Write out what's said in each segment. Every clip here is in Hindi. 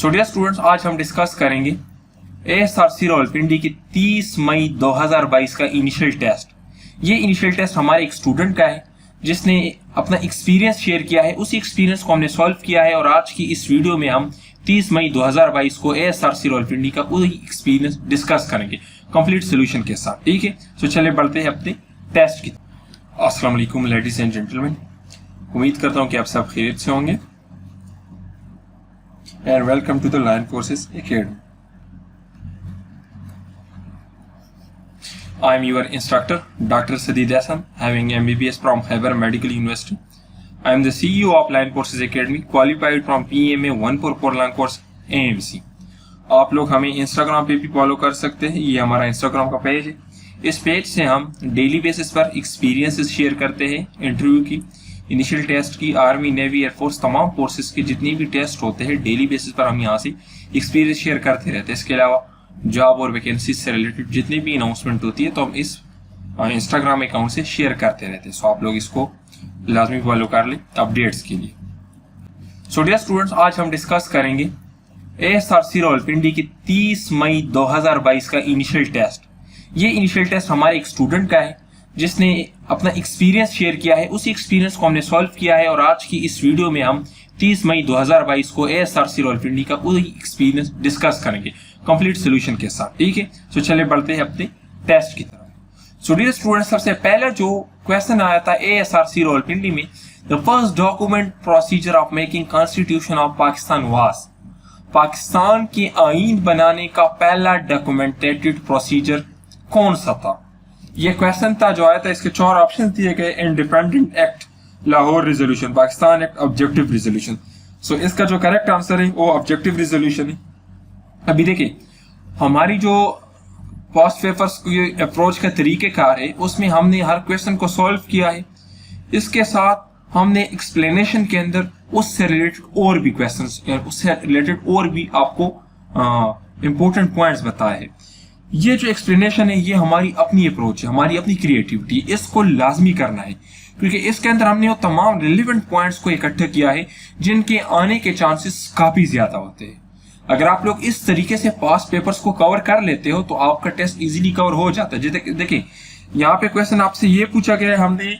सो डियर स्टूडेंट्स, आज हम डिस्कस करेंगे एएसआरसी रावलपिंडी की 30 मई 2022 का इनिशियल टेस्ट। ये इनिशियल टेस्ट हमारे एक स्टूडेंट का है जिसने अपना एक्सपीरियंस शेयर किया है। उसी एक्सपीरियंस को हमने सॉल्व किया है और आज की इस वीडियो में हम 30 मई 2022 को एएसआरसी रावलपिंडी का पूरी एक्सपीरियंस डिस्कस करेंगे कंप्लीट सोल्यूशन के साथ। ठीक है, तो चले बढ़ते हैं अपने टेस्ट की। अस्सलाम वालेकुम लेडीज एंड जेंटलमैन, उम्मीद करता हूँ कि आप सब खैरियत से होंगे and welcome to the Lion Courses Academy. I am your instructor, Dr. Sadid Ahsan, having MBBS from Khyber Medical University. I am the CEO of Lion Courses Academy, qualified from PMA 144 Lion Course AMC. आप लोग हमें इंस्टाग्राम पे भी फॉलो कर सकते हैं, ये हमारा इंस्टाग्राम का पेज है। इस पेज से हम डेली बेसिस पर एक्सपीरियंसेस शेयर करते हैं, इंटरव्यू की, इनिशियल टेस्ट की, आर्मी, नेवी, एयरफोर्स, तमाम फोर्सेस के जितने भी टेस्ट होते हैं डेली बेसिस पर हम यहाँ से एक्सपीरियंस शेयर करते रहते हैं। इसके अलावा जॉब और वैकेंसी से रिलेटेड जितनी भी अनाउंसमेंट होती है तो हम इस इंस्टाग्राम अकाउंट से शेयर करते रहते हैं। सो आप लोग इसको लाजमी फॉलो कर लें अपडेट्स के लिए। सो डियर स्टूडेंट्स, आज हम डिस्कस करेंगे एएसआरसी रावलपिंडी की 30 मई 2022 का इनिशियल टेस्ट। ये इनिशियल टेस्ट हमारे एक स्टूडेंट का है जिसने अपना एक्सपीरियंस शेयर किया है। उसी एक्सपीरियंस को हमने सॉल्व किया है और आज की इस वीडियो में हम 30 मई 2022 को एएसआरसी रावलपिंडी का पूरी एक्सपीरियंस डिस्कस करेंगे कंप्लीट सोल्यूशन के साथ। ठीक है, तो चले बढ़ते हैं अपने टेस्ट की तरफ। सो डियर स्टूडेंट्स, सबसे पहला जो क्वेश्चन आया था एएसआरसी रावलपिंडी में, the first document procedure of making constitution of Pakistan was. Pakistan के आईन बनाने का पहला डॉक्यूमेंटेटेड प्रोसीजर कौन सा था? ये क्वेश्चन था जो आया था। इसके 4 ऑप्शन दिए गए, independent act, Lahore resolution, Pakistan act, objective resolution. So इसका जो करेक्ट आंसर है वो ऑब्जेक्टिव रेजोल्यूशन है। अभी देखिए, हमारी जो पास्ट पेपर्स की अप्रोच का तरीकेकार है उसमें हमने हर क्वेश्चन को सॉल्व किया है। इसके साथ हमने एक्सप्लेनेशन के अंदर उससे रिलेटेड और भी क्वेश्चंस, उससे रिलेटेड और भी आपको इंपॉर्टेंट पॉइंट्स बताए हैं। ये जो एक्सप्लेनेशन है ये हमारी अपनी अप्रोच है, हमारी अपनी क्रिएटिविटी, इसको लाजमी करना है क्योंकि इसके अंदर हमने वो तमाम रिलेवेंट पॉइंट्स को इकट्ठा किया है जिनके आने के चांसेस काफी ज्यादा होते हैं। अगर आप लोग इस तरीके से पास्ट पेपर्स को कवर कर लेते हो तो आपका टेस्ट इजीली कवर हो जाता है। देखिए, यहाँ पे क्वेश्चन आपसे ये पूछा गया है, हमने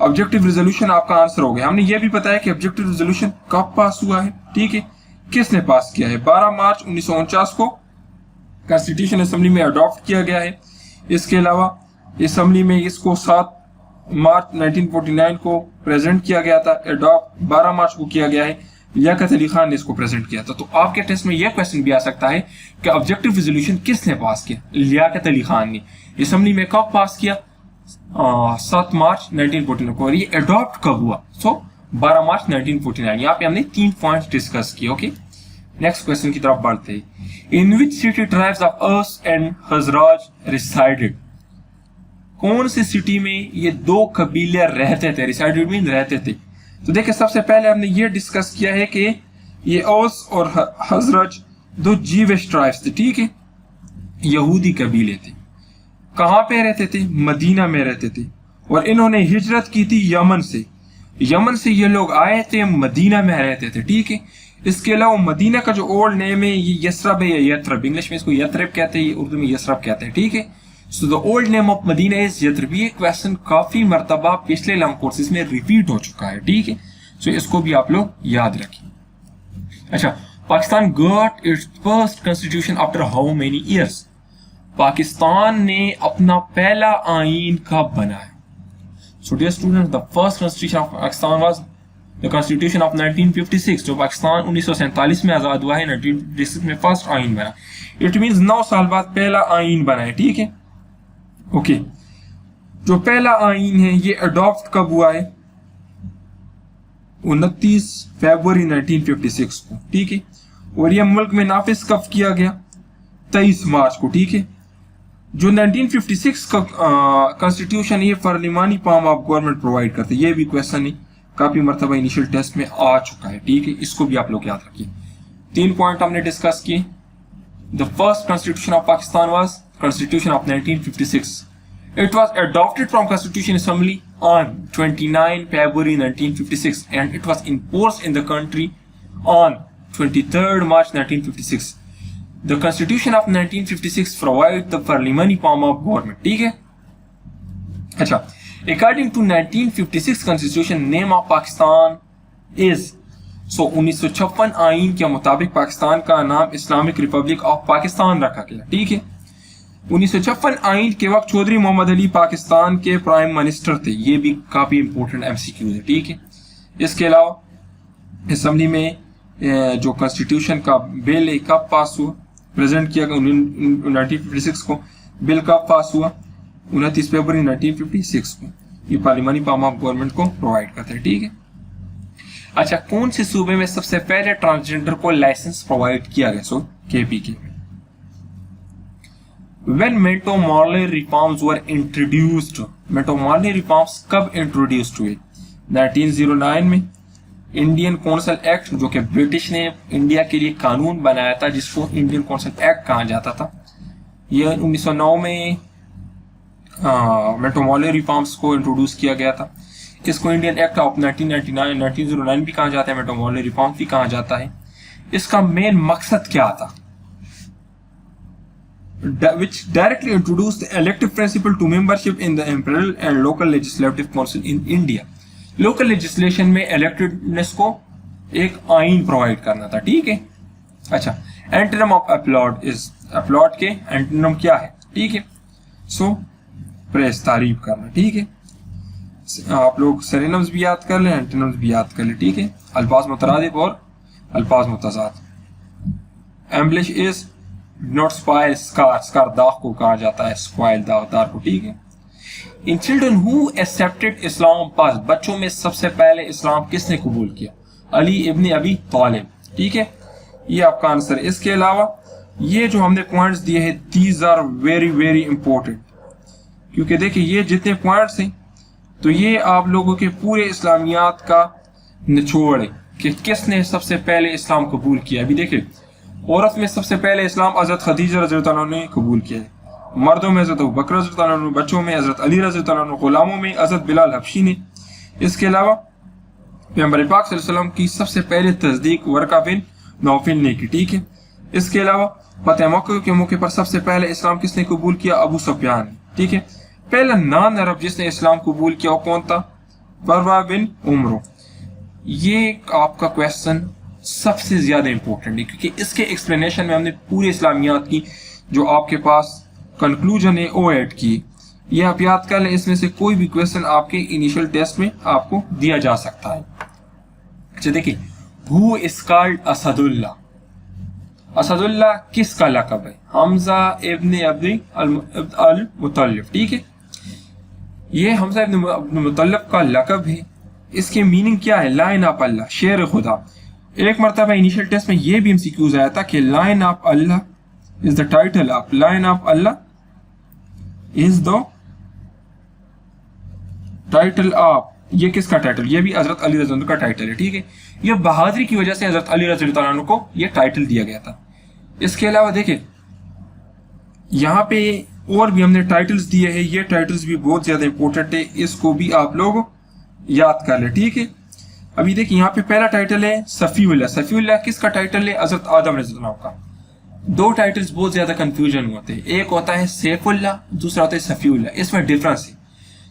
ऑब्जेक्टिव रेजोल्यूशन आपका आंसर हो गया। हमने ये भी बताया कि ऑब्जेक्टिव रेजोल्यूशन कब पास हुआ है, ठीक है, किसने पास किया है। 12 मार्च 1949 को कॉन्स्टिट्यूशन असेंबली में अडॉप्ट किया गया है। इसके अलावा असेंबली में इसको 7 मार्च 1949 को प्रेजेंट किया गया था, अडॉप्ट 12 मार्च को किया गया है। लियाकत अली खान ने इसको प्रेजेंट किया था। तो आपके टेस्ट में यह क्वेश्चन भी आ सकता है कि ऑब्जेक्टिव रेजोल्यूशन किसने पास किया? लियाकत अली खान ने। असेंबली में कब पास किया? 7 मार्च 1949 को। और ये अडॉप्ट कब हुआ? 12 मार्च 1949। यहाँ पे हमने 3 पॉइंट डिस्कस किए। ओके, नेक्स्ट क्वेश्चन की तरफ बढ़ते हैं। In which city tribes of Aus and Khazraj resided? कौन सी सिटी में ये 2 कबीले रहते थे? रिसाइडेड मीन रहते थे। तो देखिए, सबसे पहले हमने ये डिस्कस किया है कि ये औस और खजराज 2 जीविश ट्राइब्स थे, ठीक है, यहूदी कबीले थे। कहाँ पे रहते थे? मदीना में रहते थे। और इन्होंने हिजरत की थी यमन से। यमन से ये लोग आए थे, मदीना में रहते थे, ठीक है। इसके अलावा मदीना का जो ओल्ड नेम है ये यसरब है या यथरब, इंग्लिश में इसको यथरब कहते हैं, उर्दू में यसरब कहते हैं, ठीक है। So the old name of Medina is Yathrib. ये क्वेश्चन काफी मर्तबा पिछले लॉन्ग कोर्सेज में रिपीट हो चुका है, ठीक है। सो इसको भी आप लोग याद रखिए। अच्छा, Pakistan got its first constitution after how many years? Pakistan ने अपना पहला आईन कब बनाया? So dear students, the first constitution of Pakistan was the constitution of 1956। जो पाकिस्तान 1947 में आजाद हुआ है, 1956 में फर्स्ट आईन बना। इट मींस 9 साल बाद पहला आईन बना है, ठीक है। ओके, जो पहला आईन है ये अडॉप्ट कब हुआ है? 29 फरवरी 1956 को, ठीक है। और ये मुल्क में नाफिज कब किया गया? 23 मार्च को, ठीक है। जो 1956 का कॉन्स्टिट्यूशन ये पार्लिमानी फॉर्म ऑफ गवर्नमेंट प्रोवाइड करते, ये भी क्वेश्चन है काफी मरतबा इनिशियल टेस्ट में आ चुका है, ठीक है। इसको भी आप लोग याद रखिए। 3 पॉइंट हमने डिस्कस किए। The first constitution of Pakistan was constitution of 1956। It was adopted from constitution assembly on 29 February 1956 and it was enforced in the country on 23rd March 1956. The Constitution of 1956 provide the parliamentary form of government. ठीक है, अच्छा, according to 1956 Constitution, name of Pakistan is, so 1956 आइन के मुताबिक पाकिस्तान का नाम इस्लामिक रिपब्लिक ऑफ पाकिस्तान रखा गया। ठीक है, 1956 आइन के वक्त चौधरी मोहम्मद अली पाकिस्तान के प्राइम मिनिस्टर थे। ये भी काफी इंपॉर्टेंट एमसीक्यू है। ठीक है, इसके अलावा असेंबली में जो कॉन्स्टिट्यूशन का बिल है कब पास हुआ, प्रेजेंट किया गया 1956 को। बिल कब पास हुआ, 29 फरवरी 1956 को। ये पार्लियामेंट्री फॉर्म ऑफ गवर्नमेंट को प्रोवाइड करता है। ठीक है, अच्छा, कौन से सूबे में सबसे पहले ट्रांसजेंडर को लाइसेंस प्रोवाइड किया गया? सो केपीके में। When Mato-Morley reforms were introduced, Mato-Morley reforms कब इंट्रोड्यूस्ड हुए? 1909 में। इंडियन कौंसिल एक्ट, जो कि ब्रिटिश ने इंडिया के लिए कानून बनाया था जिसको इंडियन कौंसिल एक्ट कहा जाता था, यह 1909 में मेटो-मॉर्ले रिफॉर्म्स को इंट्रोड्यूस किया गया था। इसको इंडियन एक्ट ऑफ 1909 भी कहा जाता है, मेटो-मॉर्ले रिफॉर्म भी कहा जाता है। इसका मेन मकसद क्या था? Which directly introduced the elective principle to membership in the imperial and local legislative council in India. Local legislation में electedness को एक आइन प्रोवाइड करना था। ठीक है, अच्छा, antonym of upload is, upload के एंटोनिम क्या है? ठीक है, सो प्रेस, तारीफ करना। ठीक है, आप लोग सिनोनिम्स भी याद कर लें, एंटोनिम्स भी याद कर लें। ठीक है, अल्फाज मुतरादिफ और अल्फाज मुतजाद। एम्बलिश इज नॉट स्पॉइल, स्कार दाग को कहा जाता है, स्पॉइल दागदार को। ठीक है, इन चिल्ड्रन हु एक्सेप्टेड इस्लाम पास, बच्चों में सबसे पहले इस्लाम किसने कबूल किया? अली इब्न अबी तालिब। ठीक है, ये आपका आंसर है। इसके अलावा ये जो हमने पॉइंट्स दिए हैं, these are very very important, क्योंकि देखिए ये जितने पॉइंट्स हैं तो ये आप लोगों के पूरे इस्लामियात का निचोड़ है कि किसने सबसे पहले इस्लाम कबूल किया। अभी देखिए, औरत में सबसे पहले इस्लाम हज़रत खदीजा रज़ियल्लाहु अन्हा ने कबूल किया है, मर्दों में हज़रत अबू बकर रज़ियल्लाहु अन्हु, बच्चों में हज़रत अली रज़ियल्लाहु अन्हु, गुलामों में हज़रत बिलाल हबशी ने। इसके अलावा पैगंबर पाक सल्लल्लाहु अलैहि वसल्लम की सबसे पहले तस्दीक वर्का बिन नौफल ने की। ठीक है, इसके अलावा फतह मक्का के मौके पर सबसे पहले इस्लाम किसने कबूल किया? अबू सुफियान ने। ठीक है, पहला नॉन अरब जिसने इस्लाम कबूल किया वो कौन था? फरवा बिन उमरो। ये आपका क्वेश्चन सबसे ज्यादा इंपॉर्टेंट है क्योंकि इसके एक्सप्लेनेशन में हमने पूरे इस्लामियात की जो आपके पास कंक्लूजन है वो ऐड की। ये आप याद कर लें, इसमें से कोई भी क्वेश्चन आपके इनिशियल टेस्ट में आपको दिया जा सकता है। अच्छा देखिए, who is called Asadullah? Asadullah किसका लकब है? हमजा इब्न अब्दुल मुत्तलिब। ठीक है, ये हमजा इब्न अब्दुल मुत्तलिब का लकब है। इसके मीनिंग क्या है? लाइन ऑफ अल्लाह, शेर खुदा। एक मरतबा इनिशियल टेस्ट में यह भी एमसीक्यूज आया था कि line of Allah is the title of, line of Allah is the title of. ये किसका टाइटल? ये भी हजरत अली रज़ियल्लाहु अन्हु का टाइटल है। ठीक है, ये बहादुरी की वजह से हजरत अली रज़ियल्लाहु अन्हु को ये टाइटल दिया गया था। इसके अलावा देखिए यहाँ पे और भी हमने टाइटल्स दिए हैं, ये टाइटल्स भी बहुत ज्यादा इंपॉर्टेंट है, इसको भी आप लोग याद कर ले। ठीक है, अभी देखिए यहाँ पे पहला टाइटल है सफीउल्लाह। सफीउल्लाह किसका टाइटल है? हजरत आदम रज़ियल्लाहु अन्हु का। दो टाइटल्स बहुत ज्यादा कंफ्यूजन होते हैं, एक होता है सैफुल्लाह, दूसरा होता है सफीउल्लाह। इसमें डिफरेंस है।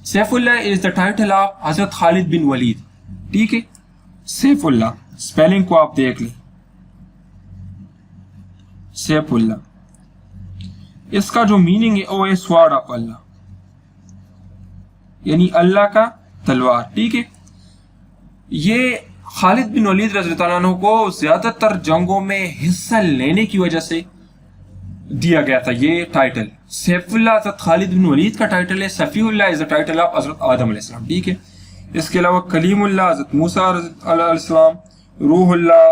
Saifullah is the title of हजरत खालिद बिन वलीद। ठीक है, सैफुल्लाह स्पेलिंग को आप देख लें, सैफुल्लाह, इसका जो मीनिंग है वो है स्वाड ऑफ अल्लाह, यानी अल्लाह का तलवार। ठीक है, ये खालिद बिन वलीद रज़ियल्लाहु अन्हु को ज्यादातर जंगों में हिस्सा लेने की वजह से दिया गया था ये टाइटल। सैफुल्लाह हज़रत खालिद बिन वलीद का टाइटल है, Safiullah is the title of हज़रत आदम अलैहिस्सलाम। ठीक है, इसके अलावा कलीमुल्लाह हज़रत मूसा अलैहिस्सलाम, रूहुल्लाह,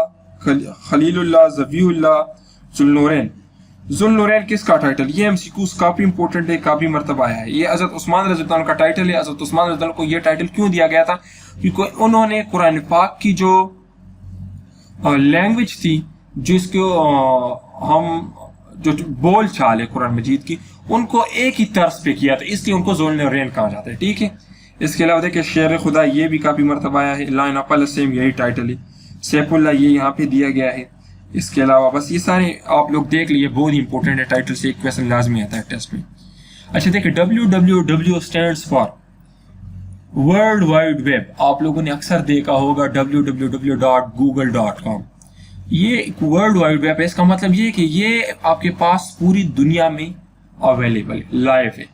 खलीलुल्लाह, ज़बीहुल्लाह, ज़ुल्नूरैन। ज़ुल्नूरैन किसका टाइटल? ये एमसीक्यूज काफी इंपॉर्टेंट है, काफी मरतबा आया है। ये हज़रत उस्मान रज़ियल्लाहु अन्हु का टाइटल है। हज़रत उस्मान रज़ियल्लाहु अन्हु को ये टाइटल क्यों दिया गया था? क्योंकि उन्होंने कुरान पाक की जो लैंग्वेज थी, जिसको हम जो बोल चाल है कुरान मजीद की, उनको एक ही तर्ज पे किया था, इसलिए उनको ज़ुल्नूरैन कहा जाता है। ठीक है, इसके अलावा देखिए शेर खुदा, ये भी काफी मरतबा आया है। लाइन ऑफ अल्लाह सेम यही टाइटल है। सैफुल्लाह ये यहाँ पे दिया गया है। इसके अलावा बस ये सारे आप लोग देख लिए, बहुत ही इंपॉर्टेंट है, टाइटल से एक क्वेश्चन लाजमी आता है टेस्ट में। अच्छा देखिए, www stands for world wide web. आप लोगों ने अक्सर देखा होगा www.google.com। ये वर्ल्ड वाइड वेब है, इसका मतलब ये कि ये आपके पास पूरी दुनिया में अवेलेबल लाइव है।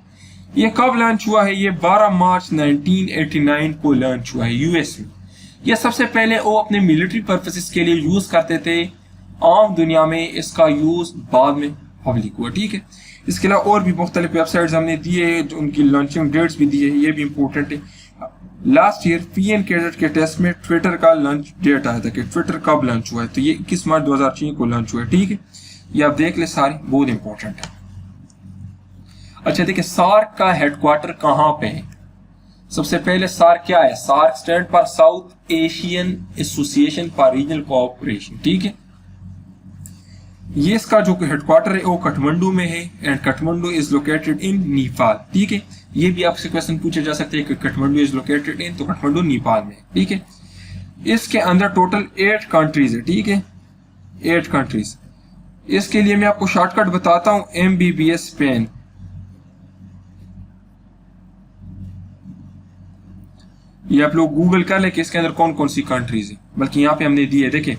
ये कब लॉन्च हुआ है? ये 12 मार्च 1989 को लॉन्च हुआ है यूएस में। ये सबसे पहले वो अपने मिलिट्री पर्पसेस के लिए यूज करते थे, आम दुनिया में इसका यूज बाद में पब्लिक हुआ, ठीक है। इसके अलावा और भी मुख्तलिफ वेबसाइट्स हमने दिए हैं, जो उनकी लॉन्चिंग डेट्स भी दिए हैं, ये भी इंपॉर्टेंट है। लास्ट ईयर पीएन कैडेट के टेस्ट में ट्विटर का लॉन्च डेट आया था कि ट्विटर कब लॉन्च हुआ है, तो ये 21 मार्च 2006 को लॉन्च हुआ है, ठीक है। ये आप देख ले, सारी बहुत इंपॉर्टेंट है। अच्छा देखिए, सार्क का हेडक्वार्टर कहाँ पे है? सबसे पहले सार्क क्या है? SAARC stand for South Asian association for regional cooperation, ठीक है। ये इसका जो हेडक्वार्टर है वो काठमांडू में है, and Kathmandu is located in Nepal, ठीक है। ये भी आपसे क्वेश्चन पूछे जा सकते हैं कि काठमांडू इज लोकेटेड इन, तो काठमांडू नेपाल में, ठीक है। इसके अंदर टोटल 8 कंट्रीज है, ठीक है, 8 कंट्रीज। इसके लिए मैं आपको शॉर्टकट बताता हूं, MBBS पेन। ये आप लोग गूगल कर ले कि इसके अंदर कौन कौन सी कंट्रीज है, बल्कि यहाँ पे हमने दी है, देखें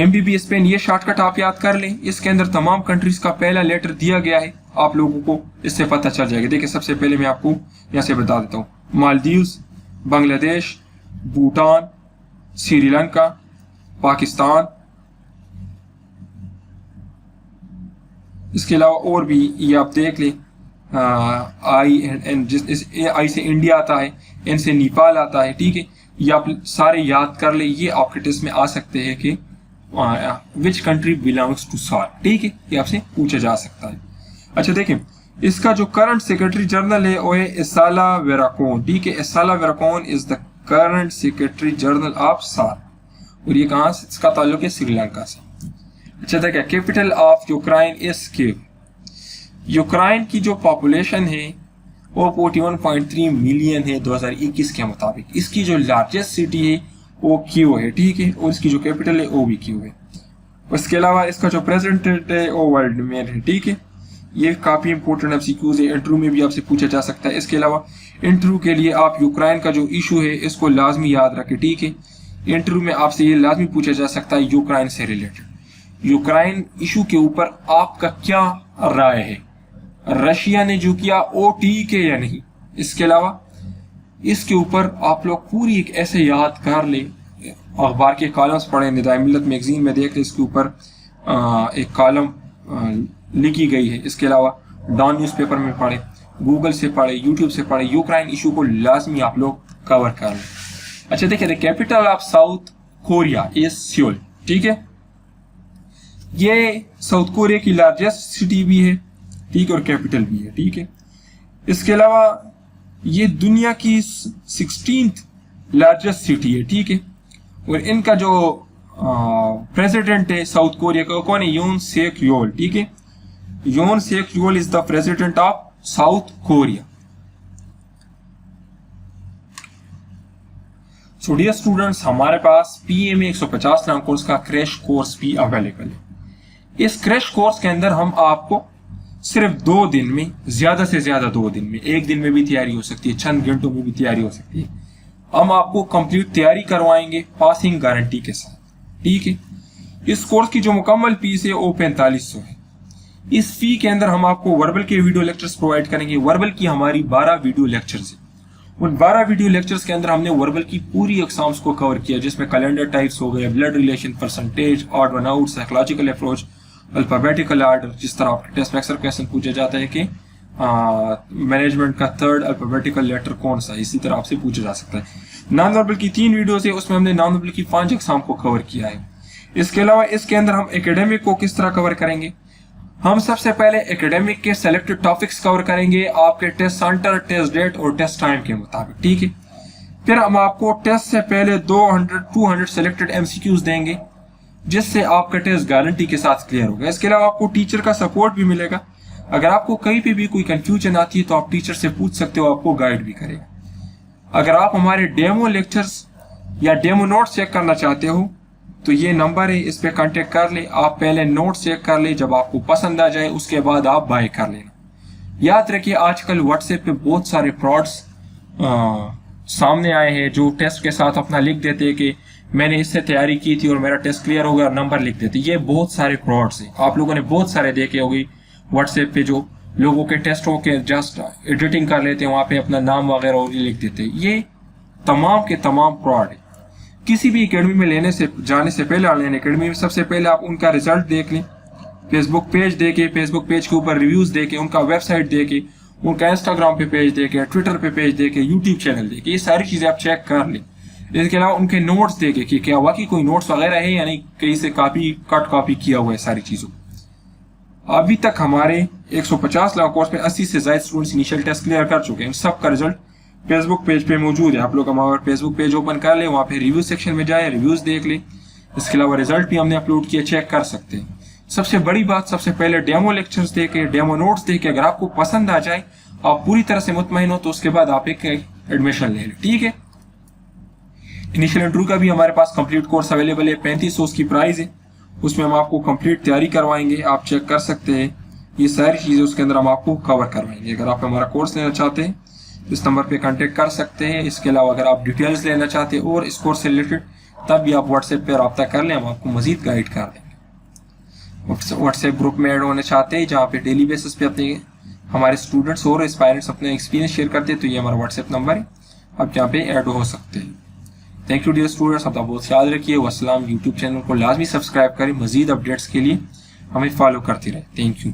MBBS पेन। ये शॉर्टकट आप याद कर लें, इसके अंदर तमाम कंट्रीज का पहला लेटर दिया गया है, आप लोगों को इससे पता चल जाएगा। देखिए सबसे पहले मैं आपको यहाँ से बता देता हूँ, मालदीव्स, बांग्लादेश, भूटान, श्रीलंका, पाकिस्तान। इसके अलावा और भी ये आप देख लें, आई से इंडिया आता है, एन से नेपाल आता है, ठीक है। ये आप सारे याद कर ले, ये आपके टेस्ट में आ सकते हैं कि which country belongs to SAARC, ठीक है, ये आपसे पूछा जा सकता है। अच्छा देखिए, इसका जो करंट सेक्रेटरी जनरल है वो है एसाला वेराकोन, ठीक है। Esala Weerakoon is the current secretary general of SAARC, और ये कहाँ से इसका ताल्लुक है? श्रीलंका से। अच्छा देखिए, capital of Ukraine is Kyiv. Ukraine की जो पॉपुलेशन है वो 41.3 मिलियन है 2021 के मुताबिक। इसकी जो लार्जेस्ट सिटी है वो कीव है, ठीक है, और इसकी जो कैपिटल है वो भी कीव है। उसके अलावा इसका जो प्रेसिडेंट है वो वर्ल्ड में है, ठीक है। ये काफी इंपॉर्टेंट एमसीक्यूज है, इंटरव्यू में भी आपसे पूछा जा सकता है। इसके अलावा इंटरव्यू के लिए आप यूक्रेन का जो इशू है इसको लाजमी याद रखें, ठीक है। इंटरव्यू में आपसे ये लाजमी पूछा जा सकता है यूक्रेन से रिलेटेड, यूक्रेन इशू के ऊपर आपका क्या राय है, रशिया ने जो किया वो ठीक है या नहीं। इसके अलावा इसके ऊपर आप लोग पूरी एक ऐसे याद कर ले, अखबार के कॉलम्स पढ़े, निदाए मिल्लत मैगजीन में देख ले, इसके ऊपर एक कॉलम लिखी गई है। इसके अलावा डॉन न्यूज़पेपर में पढ़े, गूगल से पढ़े, यूट्यूब से पढ़े, यूक्रेन इशू को लाजमी आप लोग कवर कर लें। अच्छा देखिए, the capital of South Korea is Seoul, ठीक है। ये साउथ कोरिया की लार्जेस्ट सिटी भी है, ठीक है, और कैपिटल भी है, ठीक है। इसके अलावा ये दुनिया की 16th लार्जेस्ट सिटी है, ठीक है, और इनका जो प्रेसिडेंट है साउथ कोरिया का कौन है? योन सेक योल, ठीक है। Yoon Suk Yeol is the president of South Korea. So dear students, हमारे पास PMA 150 नाम कोर्स का क्रैश कोर्स भी अवेलेबल है। इस क्रैश कोर्स के अंदर हम आपको सिर्फ 2 दिन में, ज्यादा से ज्यादा 2 दिन में, 1 दिन में भी तैयारी हो सकती है, चंद घंटों में भी तैयारी हो सकती है, हम आपको कंप्लीट तैयारी करवाएंगे पासिंग गारंटी के साथ, ठीक है। इस कोर्स की जो मुकम्मल फीस है वो 4500 है। इस फी के अंदर हम आपको वर्बल के वीडियो लेक्चर्स प्रोवाइड करेंगे। वर्बल की हमारी 12 वीडियो लेक्चर्स है। उन 12 वीडियो लेक्चर्स के अंदर हमने वर्बल की पूरी एग्जाम्स को कवर किया, जिसमें कैलेंडर टाइप्स हो गए, blood relation, percentage, odd one out, psychological approach, alphabetical order, जिस तरह आपके टेस्ट में अक्सर क्वेश्चन पूछा जाता है कि मैनेजमेंट का 3rd अल्फाबेटिकल लेटर कौन सा, इसी तरह आपसे पूछा जा सकता है। नॉन वर्बल की 3 वीडियोस है, उसमें हमने नॉन वर्बल की 5 एग्जाम को कवर किया है। इसके अलावा इसके अंदर हम एकेडमिक को किस तरह कवर करेंगे? हम सबसे पहले एकेडमिक के सेलेक्टेड टॉपिक्स कवर करेंगे आपके टेस्ट सेंटर, टेस्ट डेट और टेस्ट टाइम के मुताबिक, ठीक है। फिर हम आपको टेस्ट से पहले 200 सेलेक्टेड MCQs देंगे, जिससे आपका टेस्ट गारंटी के साथ क्लियर होगा। इसके अलावा आपको टीचर का सपोर्ट भी मिलेगा। अगर आपको कहीं पे भी कोई कंफ्यूजन आती है तो आप टीचर से पूछ सकते हो, आपको गाइड भी करेगा। अगर आप हमारे डेमो लेक्चर्स या डेमो नोट्स चेक करना चाहते हो तो ये नंबर है, इस पे कांटेक्ट कर ले। आप पहले नोट चेक कर ले, जब आपको पसंद आ जाए उसके बाद आप बाय कर लेना। याद रखिए आजकल व्हाट्सएप पे बहुत सारे फ्रॉड्स सामने आए हैं, जो टेस्ट के साथ अपना लिख देते हैं कि मैंने इससे तैयारी की थी और मेरा टेस्ट क्लियर हो गया, और नंबर लिख देते। ये बहुत सारे फ्रॉड्स हैं, आप लोगों ने बहुत सारे देखे होंगे व्हाट्सएप पे, जो लोगों के टेस्टों के जस्ट एडिटिंग कर लेते हैं, वहाँ पे अपना नाम वगैरह और लिख देते हैं। ये तमाम के तमाम फ्रॉड है। किसी भी एकेडमी में जाने से पहले, ऑनलाइन एकेडमी में, सबसे पहले आप उनका रिजल्ट देख लें, फेसबुक पेज देके, फेसबुक पेज के ऊपर रिव्यूज देके, उनका वेबसाइट देके, उनका इंस्टाग्राम पे पेज देके, ट्विटर पे पेज देके, यूट्यूब चैनल देके, ये सारी चीजें आप चेक कर लें। इसके अलावा उनके नोट्स देके कि क्या वाकई कोई नोट्स वगैरह है या नहीं, कहीं से कट कॉपी किया हुआ है सारी चीजों। अभी तक हमारे 150 लाख कोर्स में 80 से ज्यादा स्टूडेंट्स इनिशियल टेस्ट क्लियर कर चुके हैं। सबका रिजल्ट फेसबुक पेज पे मौजूद है। आप लोग हमारा फेसबुक पेज ओपन कर ले, वहाँ पे रिव्यू सेक्शन में जाए, रिव्यूज देख ले। इसके अलावा रिजल्ट भी हमने अपलोड किए, चेक कर सकते हैं। सबसे बड़ी बात, सबसे पहले डेमो लेक्चर्स देके, डेमो नोट्स देके, अगर आपको पसंद आ जाए, आप पूरी तरह से मुतमईन हो, तो उसके बाद आप एक एडमिशन ले लें, ठीक है। इनिशियल इंटरव्यू का भी हमारे पास कंप्लीट कोर्स अवेलेबल है, 3500 की प्राइस है। उसमें हम आपको कंप्लीट तैयारी करवाएंगे, आप चेक कर सकते हैं। ये सारी चीज़ें उसके अंदर हम आपको कवर करवाएंगे। अगर आप हमारा कोर्स लेना चाहते हैं, इस नंबर पे कांटेक्ट कर सकते हैं। इसके अलावा अगर आप डिटेल्स लेना चाहते हैं और इस कोर्स से रिलेटेड, तब भी आप व्हाट्सएप पे रब्ता कर लें, हम आपको मजीद गाइड कर देंगे। व्हाट्सएप ग्रुप में ऐड होना चाहते हैं, जहाँ पे डेली बेसिस पे अपने हमारे स्टूडेंट्स और एस्पायरेंट्स अपने एक्सपीरियंस शेयर करते हैं, तो ये हमारा व्हाट्सएप नंबर है, आप यहाँ पे ऐड हो सकते हैं। थैंक यू डियर स्टूडेंट्स, अपना बहुत ख्याल रखिए। वस्सलाम। यूट्यूब चैनल को लाजमी सब्सक्राइब करें, मजीद अपडेट्स के लिए हमें फॉलो करते रहें। Thank you.